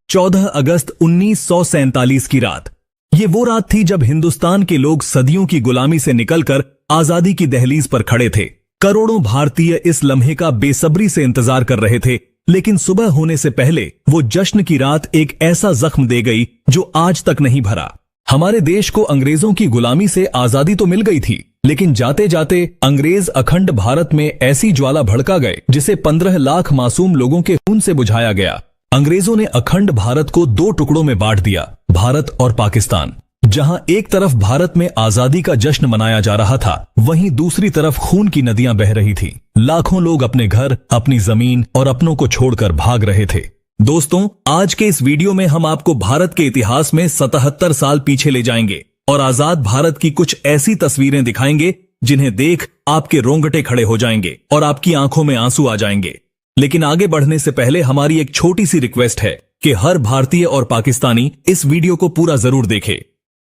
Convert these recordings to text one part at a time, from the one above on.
14 अगस्त 1947 की रात। ये वो रात थी जब हिंदुस्तान के लोग सदियों की गुलामी से निकलकर आजादी की दहलीज पर खड़े थे। करोड़ों भारतीय इस लम्हे का बेसब्री से इंतजार कर रहे थे, लेकिन सुबह होने से पहले वो जश्न की रात एक ऐसा जख्म दे गई जो आज तक नहीं भरा। हमारे देश को अंग्रेजों की गुलामी से आजादी तो मिल गई थी, लेकिन जाते जाते अंग्रेज अखंड भारत में ऐसी ज्वाला भड़का गए जिसे 15 लाख मासूम लोगों के खून से बुझाया गया। अंग्रेजों ने अखंड भारत को दो टुकड़ों में बांट दिया, भारत और पाकिस्तान। जहां एक तरफ भारत में आजादी का जश्न मनाया जा रहा था, वहीं दूसरी तरफ खून की नदियां बह रही थी। लाखों लोग अपने घर, अपनी जमीन और अपनों को छोड़कर भाग रहे थे। दोस्तों, आज के इस वीडियो में हम आपको भारत के इतिहास में 77 साल पीछे ले जाएंगे और आजाद भारत की कुछ ऐसी तस्वीरें दिखाएंगे जिन्हें देख आपके रोंगटे खड़े हो जाएंगे और आपकी आंखों में आंसू आ जाएंगे। लेकिन आगे बढ़ने से पहले हमारी एक छोटी सी रिक्वेस्ट है कि हर भारतीय और पाकिस्तानी इस वीडियो को पूरा जरूर देखे।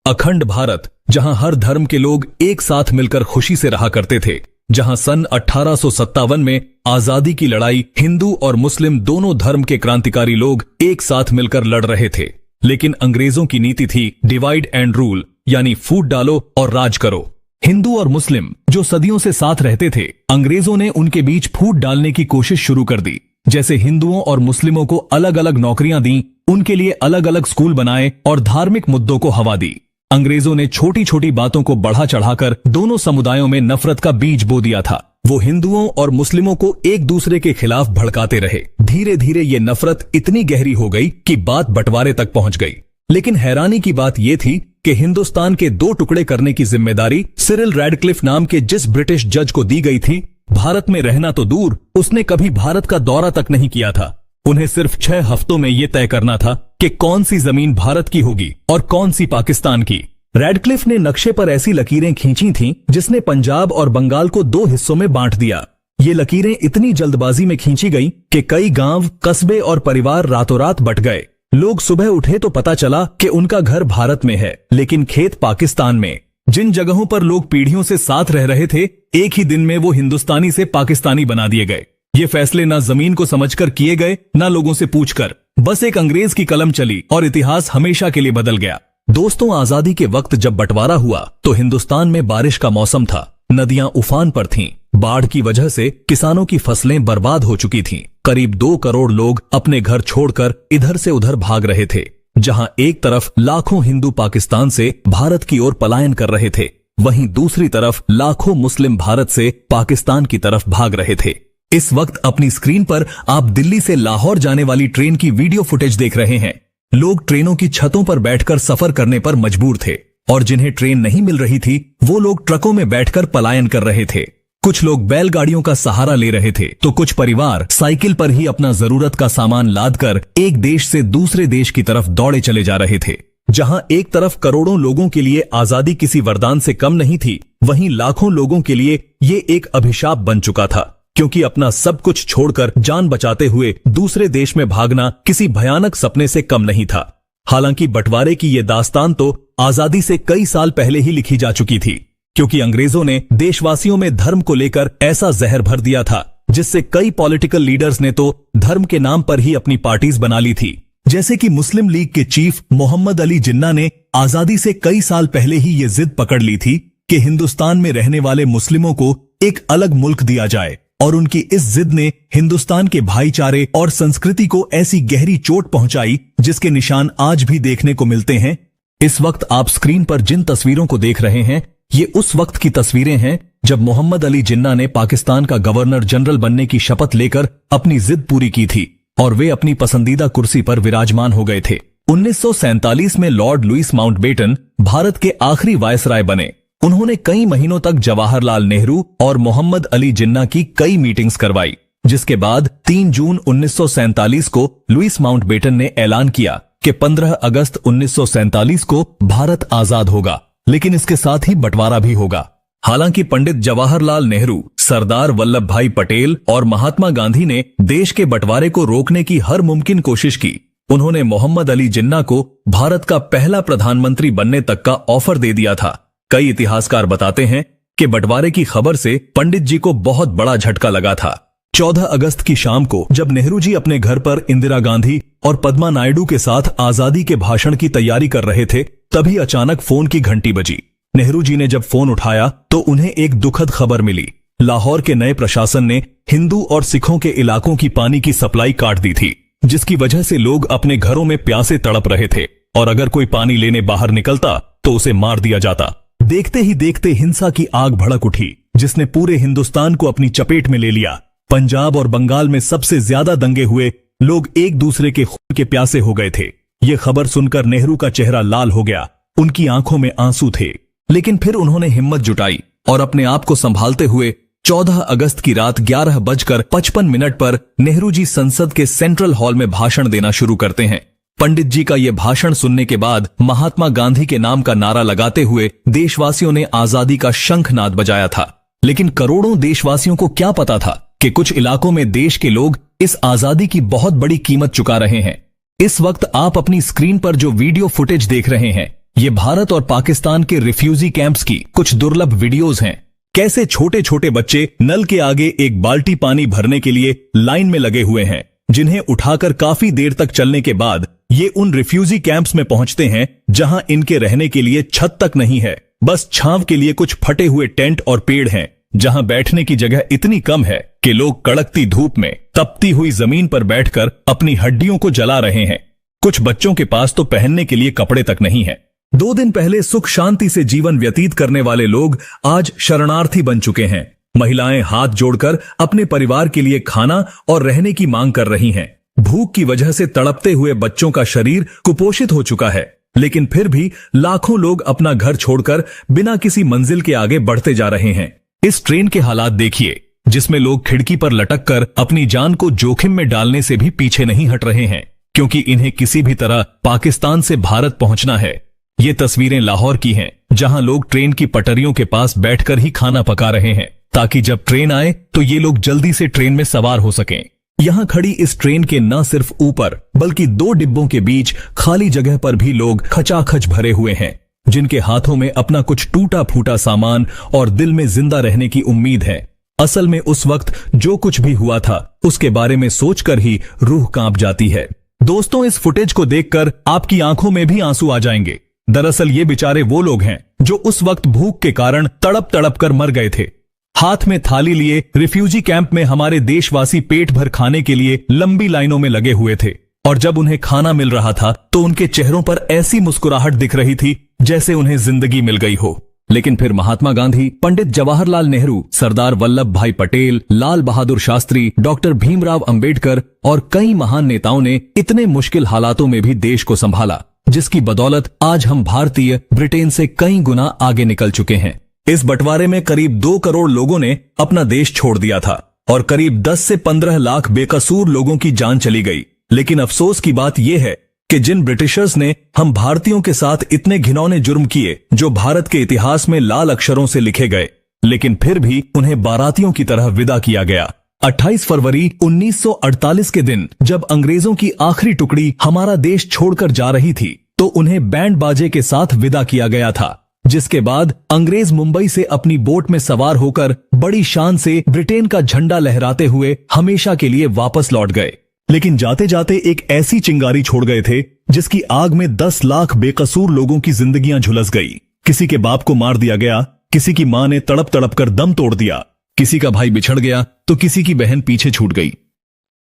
अखंड भारत, जहां हर धर्म के लोग एक साथ मिलकर खुशी से रहा करते थे, जहां सन 1857 में आजादी की लड़ाई हिंदू और मुस्लिम दोनों धर्म के क्रांतिकारी लोग एक साथ मिलकर लड़ रहे थे। लेकिन अंग्रेजों की नीति थी डिवाइड एंड रूल, यानी फूट डालो और राज करो। हिंदू और मुस्लिम जो सदियों से साथ रहते थे, अंग्रेजों ने उनके बीच फूट डालने की कोशिश शुरू कर दी। जैसे हिंदुओं और मुस्लिमों को अलग अलग नौकरियां दी, उनके लिए अलग अलग स्कूल बनाए और धार्मिक मुद्दों को हवा दी। अंग्रेजों ने छोटी छोटी बातों को बढ़ा चढ़ाकर दोनों समुदायों में नफरत का बीज बो दिया था। वो हिंदुओं और मुस्लिमों को एक दूसरे के खिलाफ भड़काते रहे। धीरे धीरे ये नफरत इतनी गहरी हो गई कि बात बंटवारे तक पहुंच गई। लेकिन हैरानी की बात यह थी कि हिंदुस्तान के दो टुकड़े करने की जिम्मेदारी सिरिल रैडक्लिफ नाम के जिस ब्रिटिश जज को दी गई थी, भारत में रहना तो दूर, उसने कभी भारत का दौरा तक नहीं किया था। उन्हें सिर्फ 6 हफ्तों में यह तय करना था कि कौन सी जमीन भारत की होगी और कौन सी पाकिस्तान की। रैडक्लिफ ने नक्शे पर ऐसी लकीरें खींची थीं जिसने पंजाब और बंगाल को 2 हिस्सों में बांट दिया। ये लकीरें इतनी जल्दबाजी में खींची गई कि कई गांव, कस्बे और परिवार रातों रात बट गए। लोग सुबह उठे तो पता चला कि उनका घर भारत में है, लेकिन खेत पाकिस्तान में। जिन जगहों पर लोग पीढ़ियों से साथ रह रहे थे, एक ही दिन में वो हिंदुस्तानी से पाकिस्तानी बना दिए गए। ये फैसले ना जमीन को समझकर किए गए, ना लोगों से पूछकर। बस एक अंग्रेज की कलम चली और इतिहास हमेशा के लिए बदल गया। दोस्तों, आजादी के वक्त जब बंटवारा हुआ तो हिंदुस्तान में बारिश का मौसम था। नदियां उफान पर थीं। बाढ़ की वजह से किसानों की फसलें बर्बाद हो चुकी थीं। करीब 2 करोड़ लोग अपने घर छोड़कर इधर से उधर भाग रहे थे। जहां एक तरफ लाखों हिंदू पाकिस्तान से भारत की ओर पलायन कर रहे थे, वहीं दूसरी तरफ लाखों मुस्लिम भारत से पाकिस्तान की तरफ भाग रहे थे। इस वक्त अपनी स्क्रीन पर आप दिल्ली से लाहौर जाने वाली ट्रेन की वीडियो फुटेज देख रहे हैं। लोग ट्रेनों की छतों पर बैठकर सफर करने पर मजबूर थे और जिन्हें ट्रेन नहीं मिल रही थी, वो लोग ट्रकों में बैठकर पलायन कर रहे थे। कुछ लोग बैलगाड़ियों का सहारा ले रहे थे, तो कुछ परिवार साइकिल पर ही अपना जरूरत का सामान लादकर एक देश से दूसरे देश की तरफ दौड़े चले जा रहे थे। जहां एक तरफ करोड़ों लोगों के लिए आजादी किसी वरदान से कम नहीं थी, वहीं लाखों लोगों के लिए ये एक अभिशाप बन चुका था, क्योंकि अपना सब कुछ छोड़कर जान बचाते हुए दूसरे देश में भागना किसी भयानक सपने से कम नहीं था। हालांकि बंटवारे की ये दास्तान तो आजादी से कई साल पहले ही लिखी जा चुकी थी, क्योंकि अंग्रेजों ने देशवासियों में धर्म को लेकर ऐसा जहर भर दिया था, जिससे कई पॉलिटिकल लीडर्स ने तो धर्म के नाम पर ही अपनी पार्टीज बना ली थी। जैसे कि मुस्लिम लीग के चीफ मोहम्मद अली जिन्ना ने आजादी से कई साल पहले ही ये जिद पकड़ ली थी कि हिंदुस्तान में रहने वाले मुस्लिमों को एक अलग मुल्क दिया जाए, और उनकी इस जिद ने हिंदुस्तान के भाईचारे और संस्कृति को ऐसी गहरी चोट पहुंचाई जिसके निशान आज भी देखने को मिलते हैं। इस वक्त आप स्क्रीन पर जिन तस्वीरों को देख रहे हैं, ये उस वक्त की तस्वीरें हैं जब मोहम्मद अली जिन्ना ने पाकिस्तान का गवर्नर जनरल बनने की शपथ लेकर अपनी जिद पूरी की थी और वे अपनी पसंदीदा कुर्सी पर विराजमान हो गए थे। 1947 में लॉर्ड लुईस माउंटबेटन भारत के आखिरी वायसराय बने। उन्होंने कई महीनों तक जवाहरलाल नेहरू और मोहम्मद अली जिन्ना की कई मीटिंग्स करवाई, जिसके बाद 3 जून 1947 को लुईस माउंटबेटन ने ऐलान किया कि 15 अगस्त 1947 को भारत आजाद होगा, लेकिन इसके साथ ही बंटवारा भी होगा। हालांकि पंडित जवाहरलाल नेहरू, सरदार वल्लभ भाई पटेल और महात्मा गांधी ने देश के बंटवारे को रोकने की हर मुमकिन कोशिश की। उन्होंने मोहम्मद अली जिन्ना को भारत का पहला प्रधानमंत्री बनने तक का ऑफर दे दिया था। कई इतिहासकार बताते हैं कि बंटवारे की खबर से पंडित जी को बहुत बड़ा झटका लगा था। 14 अगस्त की शाम को जब नेहरू जी अपने घर पर इंदिरा गांधी और पद्मा नायडू के साथ आजादी के भाषण की तैयारी कर रहे थे, तभी अचानक फोन की घंटी बजी। नेहरू जी ने जब फोन उठाया तो उन्हें एक दुखद खबर मिली। लाहौर के नए प्रशासन ने हिंदू और सिखों के इलाकों की पानी की सप्लाई काट दी थी, जिसकी वजह से लोग अपने घरों में प्यासे तड़प रहे थे और अगर कोई पानी लेने बाहर निकलता तो उसे मार दिया जाता। देखते ही देखते हिंसा की आग भड़क उठी, जिसने पूरे हिंदुस्तान को अपनी चपेट में ले लिया। पंजाब और बंगाल में सबसे ज्यादा दंगे हुए, लोग एक दूसरे के खून के प्यासे हो गए थे। ये खबर सुनकर नेहरू का चेहरा लाल हो गया, उनकी आंखों में आंसू थे, लेकिन फिर उन्होंने हिम्मत जुटाई और अपने आप को संभालते हुए 14 अगस्त की रात 11:55 पर नेहरू जी संसद के सेंट्रल हॉल में भाषण देना शुरू करते हैं। पंडित जी का यह भाषण सुनने के बाद महात्मा गांधी के नाम का नारा लगाते हुए देशवासियों ने आजादी का शंखनाद बजाया था। लेकिन करोड़ों देशवासियों को क्या पता था कि कुछ इलाकों में देश के लोग इस आजादी की बहुत बड़ी कीमत चुका रहे हैं। इस वक्त आप अपनी स्क्रीन पर जो वीडियो फुटेज देख रहे हैं, ये भारत और पाकिस्तान के रिफ्यूजी कैंप्स की कुछ दुर्लभ वीडियोज हैं। कैसे छोटे छोटे बच्चे नल के आगे एक बाल्टी पानी भरने के लिए लाइन में लगे हुए हैं, जिन्हें उठाकर काफी देर तक चलने के बाद ये उन रिफ्यूजी कैंप्स में पहुंचते हैं, जहां इनके रहने के लिए छत तक नहीं है, बस छांव के लिए कुछ फटे हुए टेंट और पेड़ हैं, जहां बैठने की जगह इतनी कम है कि लोग कड़कती धूप में तपती हुई जमीन पर बैठकर अपनी हड्डियों को जला रहे हैं। कुछ बच्चों के पास तो पहनने के लिए कपड़े तक नहीं है। 2 दिन पहले सुख शांति से जीवन व्यतीत करने वाले लोग आज शरणार्थी बन चुके हैं। महिलाएं हाथ जोड़कर अपने परिवार के लिए खाना और रहने की मांग कर रही हैं। भूख की वजह से तड़पते हुए बच्चों का शरीर कुपोषित हो चुका है, लेकिन फिर भी लाखों लोग अपना घर छोड़कर बिना किसी मंजिल के आगे बढ़ते जा रहे हैं। इस ट्रेन के हालात देखिए, जिसमें लोग खिड़की पर लटक कर अपनी जान को जोखिम में डालने से भी पीछे नहीं हट रहे हैं, क्योंकि इन्हें किसी भी तरह पाकिस्तान से भारत पहुंचना है। ये तस्वीरें लाहौर की हैं, जहां लोग ट्रेन की पटरियों के पास बैठकर ही खाना पका रहे हैं, ताकि जब ट्रेन आए तो ये लोग जल्दी से ट्रेन में सवार हो सकें। यहां खड़ी इस ट्रेन के न सिर्फ ऊपर बल्कि 2 डिब्बों के बीच खाली जगह पर भी लोग खचाखच भरे हुए हैं, जिनके हाथों में अपना कुछ टूटा फूटा सामान और दिल में जिंदा रहने की उम्मीद है। असल में उस वक्त जो कुछ भी हुआ था, उसके बारे में सोचकर ही रूह कांप जाती है। दोस्तों, इस फुटेज को देखकर आपकी आंखों में भी आंसू आ जाएंगे। दरअसल ये बेचारे वो लोग हैं जो उस वक्त भूख के कारण तड़प तड़प कर मर गए थे। हाथ में थाली लिए रिफ्यूजी कैंप में हमारे देशवासी पेट भर खाने के लिए लंबी लाइनों में लगे हुए थे, और जब उन्हें खाना मिल रहा था तो उनके चेहरों पर ऐसी मुस्कुराहट दिख रही थी जैसे उन्हें जिंदगी मिल गई हो। लेकिन फिर महात्मा गांधी, पंडित जवाहरलाल नेहरू, सरदार वल्लभ भाई पटेल, लाल बहादुर शास्त्री, डॉक्टर भीमराव अंबेडकर और कई महान नेताओं ने इतने मुश्किल हालातों में भी देश को संभाला, जिसकी बदौलत आज हम भारतीय ब्रिटेन से कई गुना आगे निकल चुके हैं। इस बंटवारे में करीब 2 करोड़ लोगों ने अपना देश छोड़ दिया था और करीब 10 से 15 लाख बेकसूर लोगों की जान चली गई। लेकिन अफसोस की बात यह है कि जिन ब्रिटिशर्स ने हम भारतीयों के साथ इतने घिनौने जुर्म किए, जो भारत के इतिहास में लाल अक्षरों से लिखे गए, लेकिन फिर भी उन्हें बारातियों की तरह विदा किया गया। 28 फरवरी 1948 के दिन जब अंग्रेजों की आखिरी टुकड़ी हमारा देश छोड़कर जा रही थी, तो उन्हें बैंड बाजे के साथ विदा किया गया था, जिसके बाद अंग्रेज मुंबई से अपनी बोट में सवार होकर बड़ी शान से ब्रिटेन का झंडा लहराते हुए हमेशा के लिए वापस लौट गए। लेकिन जाते जाते एक ऐसी चिंगारी छोड़ गए थे जिसकी आग में 10 लाख बेकसूर लोगों की जिंदगियां झुलस गई। किसी के बाप को मार दिया गया, किसी की मां ने तड़प तड़प कर दम तोड़ दिया, किसी का भाई बिछड़ गया तो किसी की बहन पीछे छूट गई।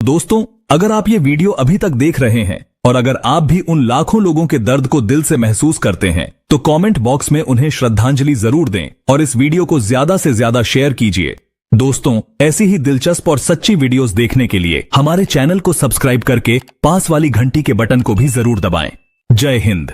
दोस्तों, अगर आप ये वीडियो अभी तक देख रहे हैं और अगर आप भी उन लाखों लोगों के दर्द को दिल से महसूस करते हैं, तो कमेंट बॉक्स में उन्हें श्रद्धांजलि जरूर दें और इस वीडियो को ज्यादा से ज्यादा शेयर कीजिए। दोस्तों, ऐसी ही दिलचस्प और सच्ची वीडियोस देखने के लिए हमारे चैनल को सब्सक्राइब करके पास वाली घंटी के बटन को भी जरूर दबाएं। जय हिंद।